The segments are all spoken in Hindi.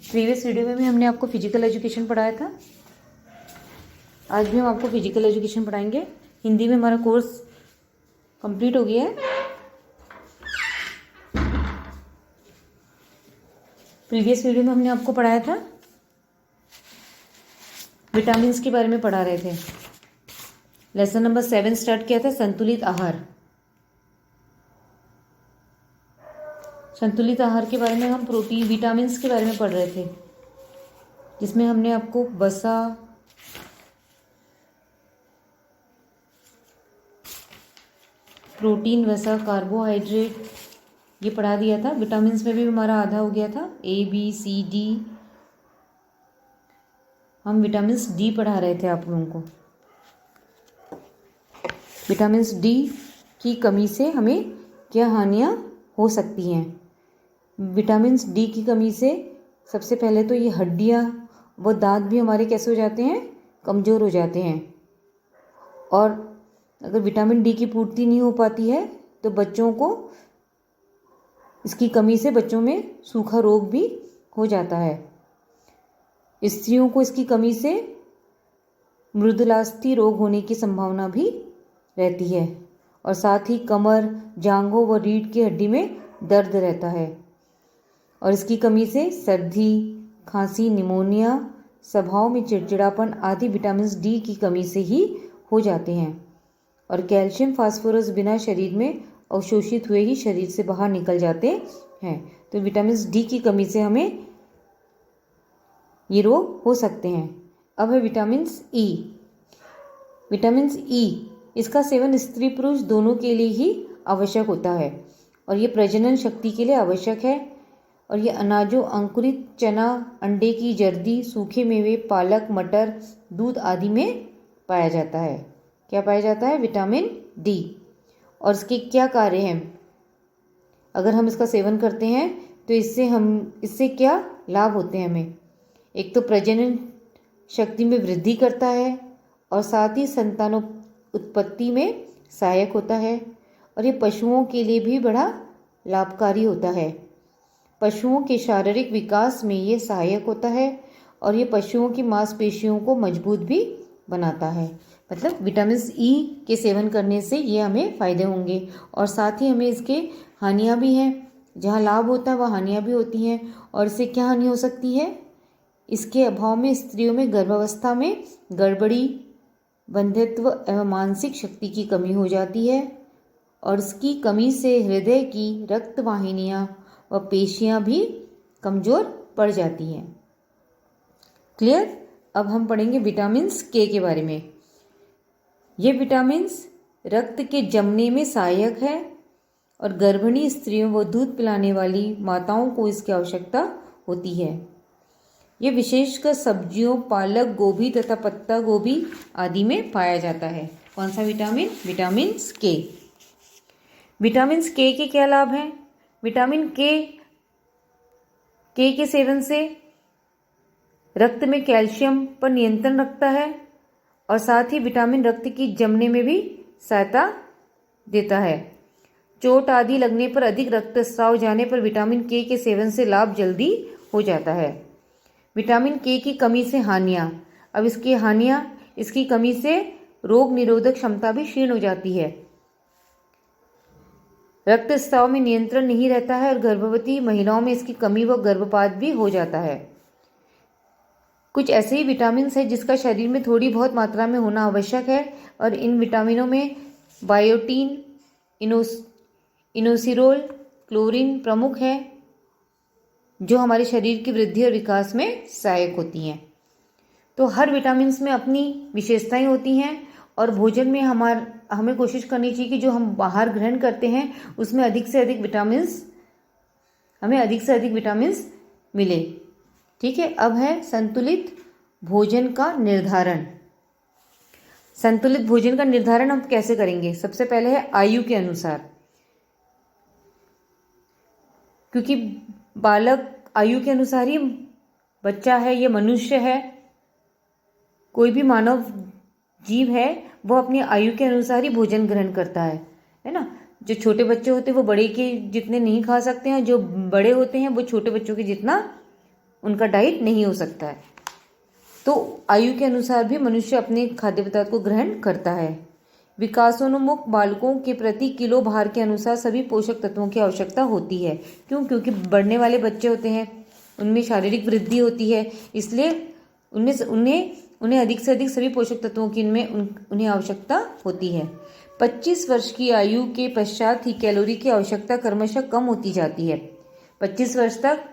प्रीवियस वीडियो में भी हमने आपको फिजिकल एजुकेशन पढ़ाया था। आज भी हम आपको फिजिकल एजुकेशन पढ़ाएंगे। हिंदी में हमारा कोर्स कंप्लीट हो गया है। प्रीवियस वीडियो में हमने आपको पढ़ाया था, विटामिन्स के बारे में पढ़ा रहे थे। लेसन नंबर 7 स्टार्ट किया था, संतुलित आहार। संतुलित आहार के बारे में हम प्रोटीन विटामिन्स के बारे में पढ़ रहे थे, जिसमें हमने आपको वसा, प्रोटीन, वसा, कार्बोहाइड्रेट ये पढ़ा दिया था। विटामिन्स में भी हमारा आधा हो गया था, ABCD। हम विटामिन्स डी पढ़ा रहे थे आप लोगों को। विटामिन्स डी की कमी से हमें क्या हानियाँ हो सकती हैं। विटामिन्स डी की कमी से सबसे पहले तो ये हड्डियाँ व दांत भी हमारे कैसे हो जाते हैं, कमज़ोर हो जाते हैं। और अगर विटामिन डी की पूर्ति नहीं हो पाती है तो बच्चों को इसकी कमी से बच्चों में सूखा रोग भी हो जाता है। स्त्रियों को इसकी कमी से मृदुलास्थि रोग होने की संभावना भी रहती है। और साथ ही कमर, जांघों व रीढ़ की हड्डी में दर्द रहता है। और इसकी कमी से सर्दी, खांसी, निमोनिया, स्वभाव में चिड़चिड़ापन आदि विटामिन डी की कमी से ही हो जाते हैं। और कैल्शियम, फास्फोरस बिना शरीर में अवशोषित हुए ही शरीर से बाहर निकल जाते हैं। तो विटामिन डी की कमी से हमें ये रोग हो सकते हैं। अब है विटामिन ई। विटामिन ई, इसका सेवन स्त्री पुरुष दोनों के लिए ही आवश्यक होता है और ये प्रजनन शक्ति के लिए आवश्यक है। और ये अनाजों, अंकुरित चना, अंडे की जर्दी, सूखे मेवे, पालक, मटर, दूध आदि में पाया जाता है। क्या पाया जाता है? Vitamin D. और इसके क्या कार्य हैं? अगर हम इसका सेवन करते हैं तो इससे क्या लाभ होते हैं हमें? एक तो प्रजनन शक्ति में वृद्धि करता है और साथ ही संतानोत्पत्ति में सहायक होता है। और ये पशुओं के लिए भी बड़ा लाभकारी होता है। पशुओं के शारीरिक विकास में ये सहायक होता है और ये पशुओं की मांसपेशियों को मजबूत भी बनाता है। मतलब विटामिन ई के सेवन करने से ये हमें फ़ायदे होंगे। और साथ ही हमें इसके हानियाँ भी हैं। जहाँ लाभ होता है वहाँ हानियाँ भी होती हैं। और इससे क्या हानि हो सकती है? इसके अभाव में स्त्रियों में गर्भावस्था में गड़बड़ी, बंध्यत्व एवं मानसिक शक्ति की कमी हो जाती है। और इसकी कमी से हृदय की रक्त वाहिनियाँ व पेशियाँ भी कमज़ोर पड़ जाती हैं। क्लियर? अब हम पढ़ेंगे विटामिन्स के बारे में। ये विटामिन्स रक्त के जमने में सहायक है और गर्भिणी स्त्रियों व दूध पिलाने वाली माताओं को इसकी आवश्यकता होती है। ये विशेषकर सब्जियों, पालक, गोभी तथा पत्ता गोभी आदि में पाया जाता है। कौन सा विटामिन? विटामिन के। विटामिन के क्या लाभ हैं? विटामिन के सेवन से रक्त में कैल्शियम पर नियंत्रण रखता है और साथ ही विटामिन रक्त की जमने में भी सहायता देता है। चोट आदि लगने पर, अधिक रक्तस्राव जाने पर विटामिन के सेवन से लाभ जल्दी हो जाता है। विटामिन के की कमी से हानियाँ। अब इसकी हानियाँ, इसकी कमी से रोग निरोधक क्षमता भी क्षीण हो जाती है। रक्तस्राव में नियंत्रण नहीं रहता है और गर्भवती महिलाओं में इसकी कमी व गर्भपात भी हो जाता है। कुछ ऐसे ही विटामिन है जिसका शरीर में थोड़ी बहुत मात्रा में होना आवश्यक है और इन विटामिनों में बायोटीन, इनोसिरोल, क्लोरीन प्रमुख है, जो हमारे शरीर की वृद्धि और विकास में सहायक होती हैं। तो हर विटामिन में अपनी विशेषताएं होती हैं और भोजन में हमें कोशिश करनी चाहिए कि जो हम आहार ग्रहण करते हैं उसमें हमें अधिक से अधिक विटामिन्स मिले। ठीक है। अब है संतुलित भोजन का निर्धारण। संतुलित भोजन का निर्धारण हम कैसे करेंगे? सबसे पहले है आयु के अनुसार, क्योंकि बालक आयु के अनुसार ही बच्चा है, ये मनुष्य है, कोई भी मानव जीव है वो अपनी आयु के अनुसार ही भोजन ग्रहण करता है ना। जो छोटे बच्चे होते हैं वो बड़े के जितने नहीं खा सकते हैं, जो बड़े होते हैं वो छोटे बच्चों के जितना उनका डाइट नहीं हो सकता है। तो आयु के अनुसार भी मनुष्य अपने खाद्य पदार्थ को ग्रहण करता है। विकासोन्मुख बालकों के प्रति किलो भार के अनुसार सभी पोषक तत्वों की आवश्यकता होती है। क्यों? क्योंकि बढ़ने वाले बच्चे होते हैं, उनमें शारीरिक वृद्धि होती है, इसलिए उन्हें अधिक से अधिक सभी पोषक तत्वों की उन्हें आवश्यकता होती है। 25 वर्ष की आयु के पश्चात ही कैलोरी की आवश्यकता क्रमशः कम होती जाती है। 25 वर्ष तक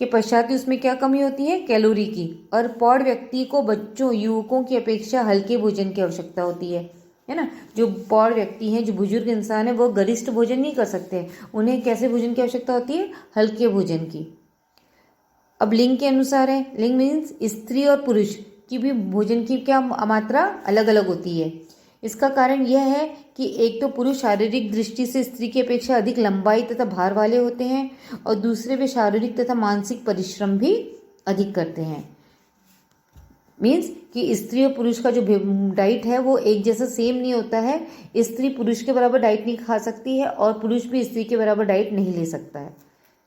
के पश्चात ही उसमें क्या कमी होती है? कैलोरी की। और प्रौढ़ व्यक्ति को बच्चों, युवकों की अपेक्षा हल्के भोजन की आवश्यकता होती है ना। जो प्रौढ़ व्यक्ति हैं, जो बुजुर्ग इंसान है, वो गरिष्ठ भोजन नहीं कर सकते, उन्हें कैसे भोजन की आवश्यकता होती है? हल्के भोजन की। अब लिंग के अनुसार है, लिंग मीन्स स्त्री और पुरुष की भी भोजन की क्या मात्रा अलग अलग होती है। इसका कारण यह है कि एक तो पुरुष शारीरिक दृष्टि से स्त्री की अपेक्षा अधिक लंबाई तथा भार वाले होते हैं, और दूसरे वे शारीरिक तथा मानसिक परिश्रम भी अधिक करते हैं। मीन्स कि स्त्री और पुरुष का जो डाइट है वो एक जैसा सेम नहीं होता है। स्त्री पुरुष के बराबर डाइट नहीं खा सकती है, और पुरुष भी स्त्री के बराबर डाइट नहीं ले सकता है।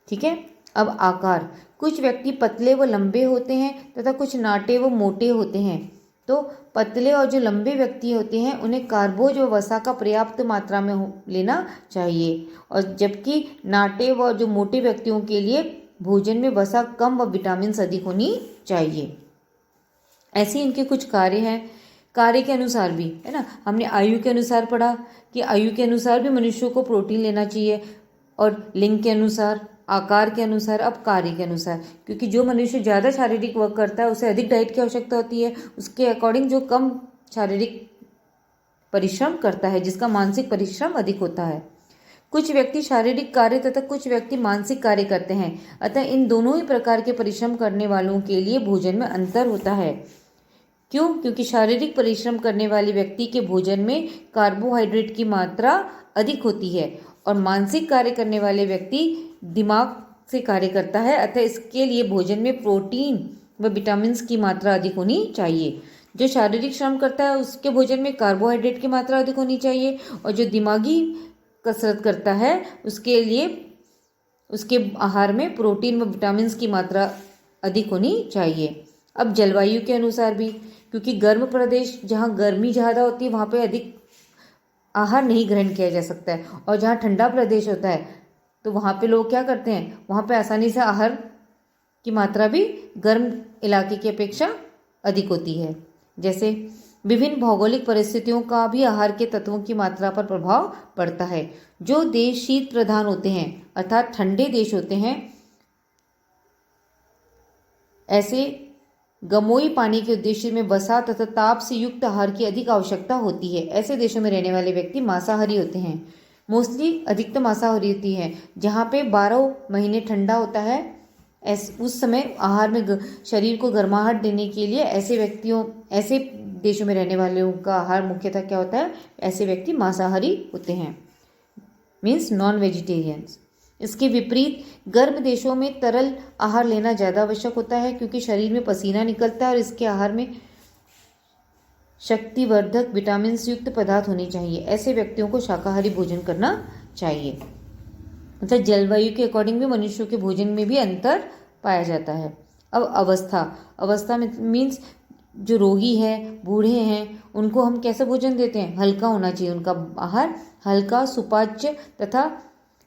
ठीक है। अब आकार, कुछ व्यक्ति पतले व लंबे होते हैं तथा कुछ नाटे व मोटे होते हैं। तो पतले और जो लंबे व्यक्ति होते हैं उन्हें कार्बोज व वसा का पर्याप्त मात्रा में लेना चाहिए, और जबकि नाटे व जो मोटे व्यक्तियों के लिए भोजन में वसा कम व विटामिन अधिक होनी चाहिए। ऐसे इनके कुछ कार्य हैं। कार्य के अनुसार भी है ना, हमने आयु के अनुसार पढ़ा कि आयु के अनुसार भी मनुष्यों को प्रोटीन लेना चाहिए, और लिंग के अनुसार, आकार के अनुसार, अब कार्य के अनुसार, क्योंकि जो मनुष्य ज़्यादा शारीरिक वर्क करता है उसे अधिक डाइट की आवश्यकता होती है। उसके अकॉर्डिंग जो कम शारीरिक परिश्रम करता है, जिसका मानसिक परिश्रम अधिक होता है। कुछ व्यक्ति शारीरिक कार्य तथा कुछ व्यक्ति मानसिक कार्य करते हैं, अतः इन दोनों ही प्रकार के परिश्रम करने वालों के लिए भोजन में अंतर होता है। क्यों? क्योंकि शारीरिक परिश्रम करने वाले व्यक्ति के भोजन में कार्बोहाइड्रेट की मात्रा अधिक होती है, और मानसिक कार्य करने वाले व्यक्ति दिमाग से कार्य करता है, अतः इसके लिए भोजन में प्रोटीन व विटामिन की मात्रा अधिक होनी चाहिए। जो शारीरिक श्रम करता है उसके भोजन में कार्बोहाइड्रेट की मात्रा अधिक होनी चाहिए, और जो दिमागी कसरत करता है उसके लिए उसके आहार में प्रोटीन व विटामिन की मात्रा अधिक होनी चाहिए। अब जलवायु के अनुसार भी, क्योंकि गर्म प्रदेश जहाँ गर्मी ज़्यादा होती है वहाँ पे अधिक आहार नहीं ग्रहण किया जा सकता है, और जहाँ ठंडा प्रदेश होता है तो वहाँ पे लोग क्या करते हैं, वहाँ पे आसानी से आहार की मात्रा भी गर्म इलाके की अपेक्षा अधिक होती है। जैसे विभिन्न भौगोलिक परिस्थितियों का भी आहार के तत्वों की मात्रा पर प्रभाव पड़ता है। जो देश शीत प्रधान होते हैं अर्थात ठंडे देश होते हैं, ऐसे गमोई पानी के उद्देश्य में वसा तथा ताप से युक्त आहार की अधिक आवश्यकता होती है। ऐसे देशों में रहने वाले व्यक्ति मांसाहारी होते हैं, मोस्टली अधिकतम मांसाहारी होती है। जहाँ पे 12 महीने ठंडा होता है, उस समय आहार में शरीर को गर्माहट देने के लिए ऐसे देशों में रहने वालों का आहार मुख्यतः क्या होता है, ऐसे व्यक्ति मांसाहारी होते हैं, मीन्स नॉन वेजिटेरियंस। इसके विपरीत गर्म देशों में तरल आहार लेना ज़्यादा आवश्यक होता है, क्योंकि शरीर में पसीना निकलता है और इसके आहार में शक्तिवर्धक विटामिन युक्त पदार्थ होने चाहिए। ऐसे व्यक्तियों को शाकाहारी भोजन करना चाहिए। मतलब जलवायु के अकॉर्डिंग भी मनुष्यों के भोजन में भी अंतर पाया जाता है। अब अवस्था में मीन्स जो रोगी है, बूढ़े हैं, उनको हम कैसे भोजन देते हैं, हल्का होना चाहिए उनका आहार, हल्का, सुपाच्य तथा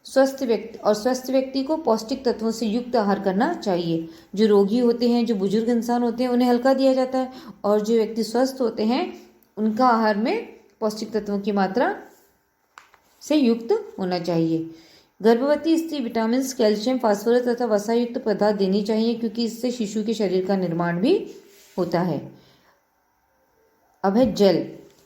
स्वस्थ व्यक्ति को पौष्टिक तत्वों से युक्त आहार करना चाहिए। जो रोगी होते हैं, जो बुजुर्ग इंसान होते हैं, उन्हें हल्का दिया जाता है, और जो व्यक्ति स्वस्थ होते हैं उनका आहार में पौष्टिक तत्वों की मात्रा से युक्त होना चाहिए। गर्भवती स्त्री विटामिन, कैल्शियम, फास्फोरस तथा वसा युक्त पदार्थ देनी चाहिए, क्योंकि इससे शिशु के शरीर का निर्माण भी होता है। अब है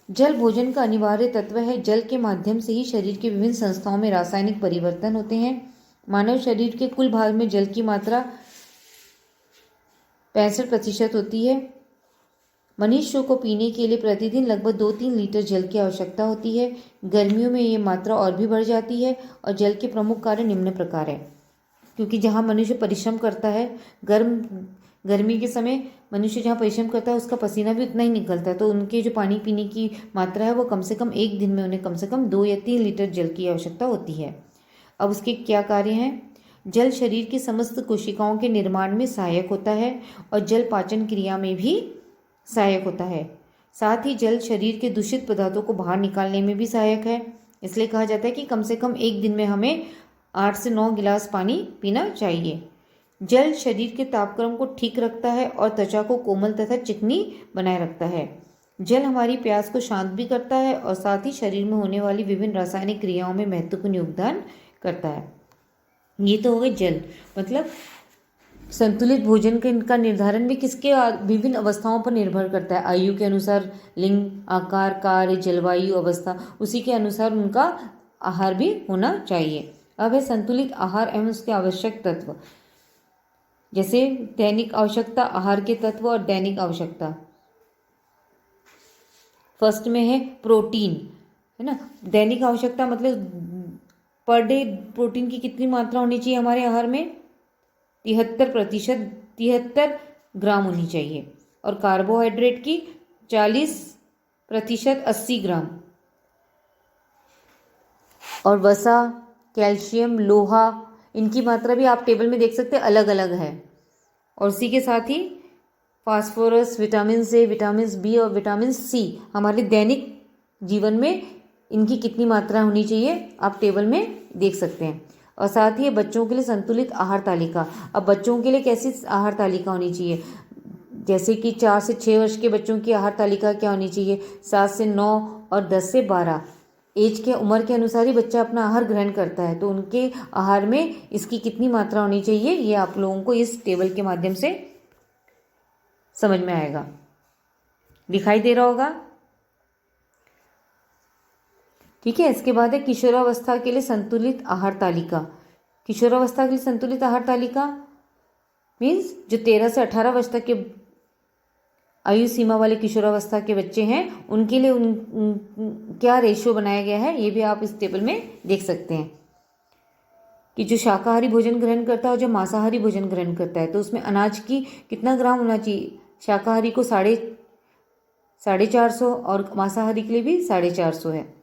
जल भोजन का अनिवार्य तत्व है। जल के माध्यम से ही शरीर के विभिन्न संस्थाओं में रासायनिक परिवर्तन होते हैं। मानव शरीर के कुल भार में जल की मात्रा 65% होती है। मनुष्यों को पीने के लिए प्रतिदिन लगभग 2-3 लीटर जल की आवश्यकता होती है। गर्मियों में ये मात्रा और भी बढ़ जाती है, और जल के प्रमुख कार्य निम्न प्रकार है। क्योंकि जहाँ मनुष्य परिश्रम करता है, गर्मी के समय मनुष्य जहाँ परिश्रम करता है उसका पसीना भी उतना ही निकलता है, तो उनके जो पानी पीने की मात्रा है वो कम से कम एक दिन में उन्हें कम से कम 2 या 3 लीटर जल की आवश्यकता होती है। अब उसके क्या कार्य हैं? जल शरीर की समस्त कोशिकाओं के निर्माण में सहायक होता है और जल पाचन क्रिया में भी सहायक होता है। साथ ही जल शरीर के दूषित पदार्थों को बाहर निकालने में भी सहायक है। इसलिए कहा जाता है कि कम से कम एक दिन में हमें 8 से 9 गिलास पानी पीना चाहिए। जल शरीर के तापक्रम को ठीक रखता है और त्वचा को कोमल तथा चिकनी बनाए रखता है। जल हमारी प्यास को शांत भी करता है और साथ ही शरीर में होने वाली विभिन्न रासायनिक क्रियाओं में महत्वपूर्ण योगदान करता है। ये तो हो गए जल। मतलब संतुलित भोजन का निर्धारण भी किसके विभिन्न अवस्थाओं पर निर्भर करता है। आयु के अनुसार, लिंग, आकार, कार्य, जलवायु, अवस्था, उसी के अनुसार उनका आहार भी होना चाहिए। अब है संतुलित आहार एवं उसके आवश्यक तत्व। जैसे दैनिक आवश्यकता, आहार के तत्व और दैनिक आवश्यकता। फर्स्ट में है प्रोटीन, है ना। दैनिक आवश्यकता मतलब पर डे प्रोटीन की कितनी मात्रा होनी चाहिए हमारे आहार में? 73 ग्राम होनी चाहिए। और कार्बोहाइड्रेट की 40% 80 ग्राम। और वसा, कैल्शियम, लोहा, इनकी मात्रा भी आप टेबल में देख सकते हैं, अलग अलग है। और उसी के साथ ही phosphorus, vitamin A, vitamin B और विटामिन सी हमारे दैनिक जीवन में इनकी कितनी मात्रा होनी चाहिए आप टेबल में देख सकते हैं। और साथ ही बच्चों के लिए संतुलित आहार तालिका। अब बच्चों के लिए कैसी आहार तालिका होनी चाहिए? जैसे कि 4 से 6 वर्ष के बच्चों की आहार तालिका क्या होनी चाहिए? 7 से 9 और 10 से 12 एज के उम्र के अनुसार ही बच्चा अपना आहार ग्रहण करता है, तो उनके आहार में इसकी कितनी मात्रा होनी चाहिए ये आप लोगों को इस टेबल के माध्यम से समझ में आएगा। दिखाई दे रहा होगा? ठीक है। इसके बाद है किशोरावस्था के लिए संतुलित आहार तालिका। किशोरावस्था के लिए संतुलित आहार तालिका मीन्स जो 13 से 18 वर्ष तक के आयु सीमा वाले किशोरावस्था के बच्चे हैं उनके लिए क्या रेशियो बनाया गया है ये भी आप इस टेबल में देख सकते हैं। कि जो शाकाहारी भोजन ग्रहण करता है और जो मांसाहारी भोजन ग्रहण करता है, तो उसमें अनाज की कितना ग्राम होना चाहिए? शाकाहारी को 450 और मांसाहारी के लिए भी 450 है।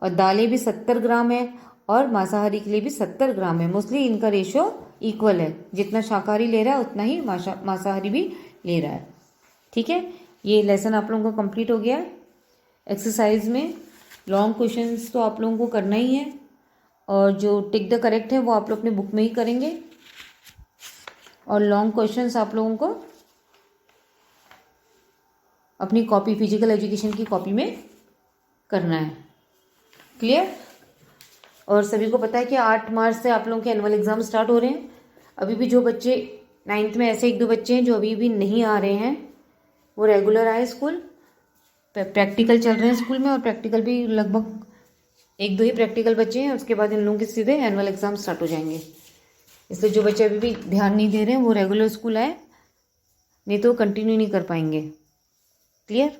और दालें भी 70 ग्राम है और मांसाहारी के लिए भी 70 ग्राम है। मोस्टली इनका रेशियो इक्वल है, जितना शाकाहारी ले रहा है उतना ही मांसाहारी भी ले रहा है। ठीक है, ये लेसन आप लोगों का कंप्लीट हो गया। एक्सरसाइज में लॉन्ग क्वेश्चंस तो आप लोगों को करना ही है और जो टिक द करेक्ट है वो आप लोग अपने बुक में ही करेंगे और लॉन्ग क्वेश्चंस आप लोगों को अपनी कॉपी, फिजिकल एजुकेशन की कॉपी में करना है। क्लियर? और सभी को पता है कि 8 मार्च से आप लोगों के एनुअल एग्ज़ाम स्टार्ट हो रहे हैं। अभी भी जो बच्चे 9th में ऐसे 1-2 बच्चे हैं जो अभी भी नहीं आ रहे हैं वो रेगुलर आए स्कूल। प्रैक्टिकल चल रहे हैं स्कूल में और प्रैक्टिकल भी लगभग 1-2 ही प्रैक्टिकल बच्चे हैं, उसके बाद इन लोगों के सीधे एनुअल एग्ज़ाम स्टार्ट हो जाएंगे। इसलिए जो बच्चे अभी भी ध्यान नहीं दे रहे हैं वो रेगुलर स्कूल आए, नहीं तो कंटिन्यू नहीं कर पाएंगे। क्लियर?